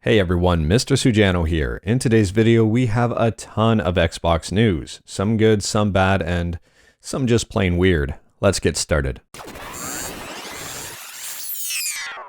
Hey everyone, Mr. Sujano here. In today's video, we have a ton of Xbox news. Some good, some bad, and some just plain weird. Let's get started.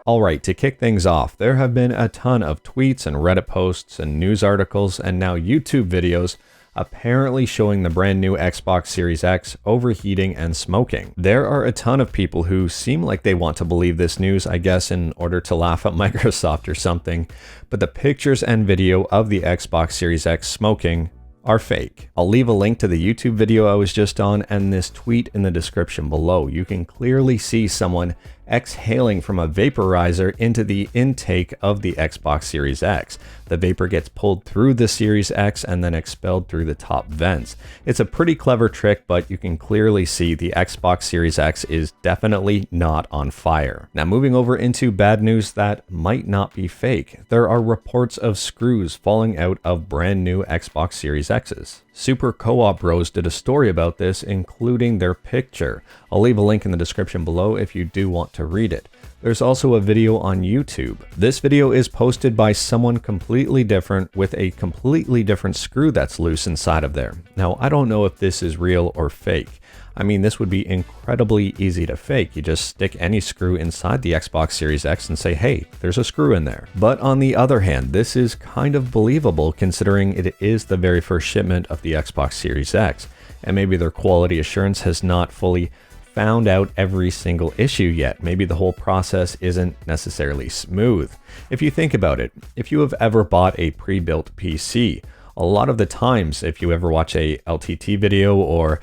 Alright, to kick things off, there have been a ton of tweets and Reddit posts and news articles and now YouTube videos apparently showing the brand new Xbox Series X overheating and smoking. There are a ton of people who seem like they want to believe this news, I guess in order to laugh at Microsoft or something, but the pictures and video of the Xbox Series X smoking are fake. I'll leave a link to the YouTube video I was just on and this tweet in the description below. You can clearly see someone exhaling from a vaporizer into the intake of the Xbox Series X. The vapor gets pulled through the Series X and then expelled through the top vents. It's a pretty clever trick, but you can clearly see the Xbox Series X is definitely not on fire. Now moving over into bad news that might not be fake. There are reports of screws falling out of brand new Xbox Series X's. Super Co-op Bros did a story about this, including their picture. I'll leave a link in the description below if you do want to read it. There's also a video on YouTube. This video is posted by someone completely different with a completely different screw that's loose inside of there. Now, I don't know if this is real or fake. I mean, this would be incredibly easy to fake. You just stick any screw inside the Xbox Series X and say, hey, there's a screw in there. But on the other hand, this is kind of believable considering it is the very first shipment of the Xbox Series X. And maybe their quality assurance has not fully found out every single issue yet. Maybe the whole process isn't necessarily smooth. If you think about it, if you have ever bought a pre-built PC, a lot of the times, if you ever watch a LTT video or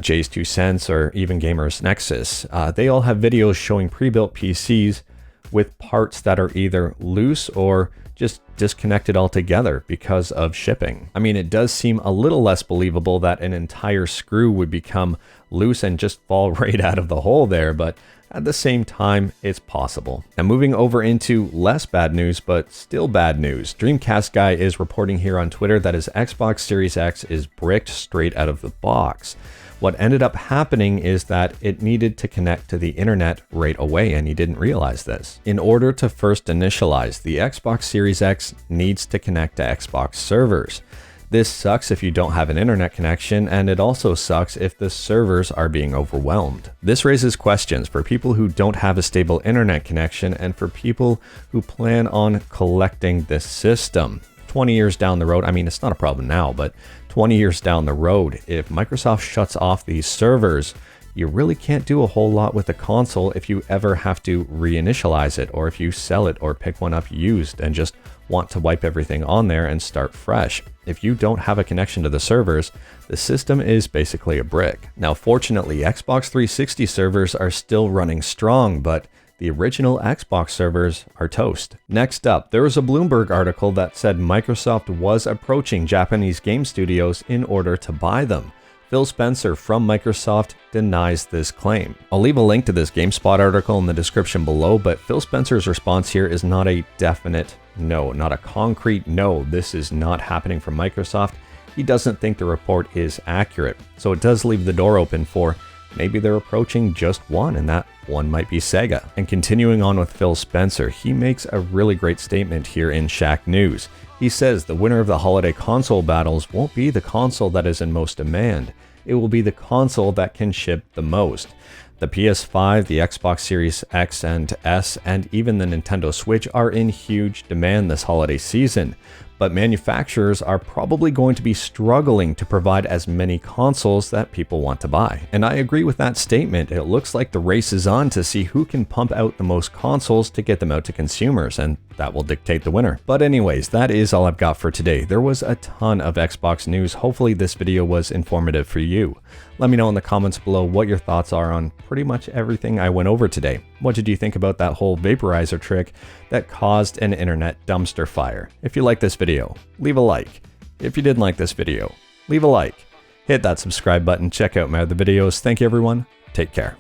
Jay's 2 Cents or even Gamers Nexus, they all have videos showing pre-built PCs with parts that are either loose or just disconnected altogether because of shipping. I mean, it does seem a little less believable that an entire screw would become loose and just fall right out of the hole there, but at the same time, it's possible. Now moving over into less bad news, but still bad news. Dreamcast Guy is reporting here on Twitter that his Xbox Series X is bricked straight out of the box. What ended up happening is that it needed to connect to the internet right away, and he didn't realize this. In order to first initialize, the Xbox Series X needs to connect to Xbox servers. This sucks if you don't have an internet connection, and it also sucks if the servers are being overwhelmed. This raises questions for people who don't have a stable internet connection and for people who plan on collecting this system. 20 years down the road, I mean, it's not a problem now, but 20 years down the road, if Microsoft shuts off these servers, you really can't do a whole lot with the console if you ever have to reinitialize it, or if you sell it or pick one up used and just want to wipe everything on there and start fresh. If you don't have a connection to the servers, the system is basically a brick. Now, fortunately, Xbox 360 servers are still running strong, but the original Xbox servers are toast. Next up, there was a Bloomberg article that said Microsoft was approaching Japanese game studios in order to buy them. Phil Spencer from Microsoft denies this claim. I'll leave a link to this GameSpot article in the description below, but Phil Spencer's response here is not a definite no, not a concrete no, this is not happening from Microsoft. He doesn't think the report is accurate, so it does leave the door open for maybe they're approaching just one, and that one might be Sega. And continuing on with Phil Spencer, he makes a really great statement here in Shack News. He says the winner of the holiday console battles won't be the console that is in most demand. It will be the console that can ship the most. The PS5, the Xbox Series X and S, and even the Nintendo Switch are in huge demand this holiday season. But manufacturers are probably going to be struggling to provide as many consoles that people want to buy. And I agree with that statement. It looks like the race is on to see who can pump out the most consoles to get them out to consumers, and that will dictate the winner. But anyways, that is all I've got for today. There was a ton of Xbox news. Hopefully this video was informative for you. Let me know in the comments below what your thoughts are on pretty much everything I went over today. What did you think about that whole vaporizer trick that caused an internet dumpster fire? If you like this video, leave a like. If you didn't like this video, leave a like. Hit that subscribe button, check out my other videos. Thank you everyone, take care.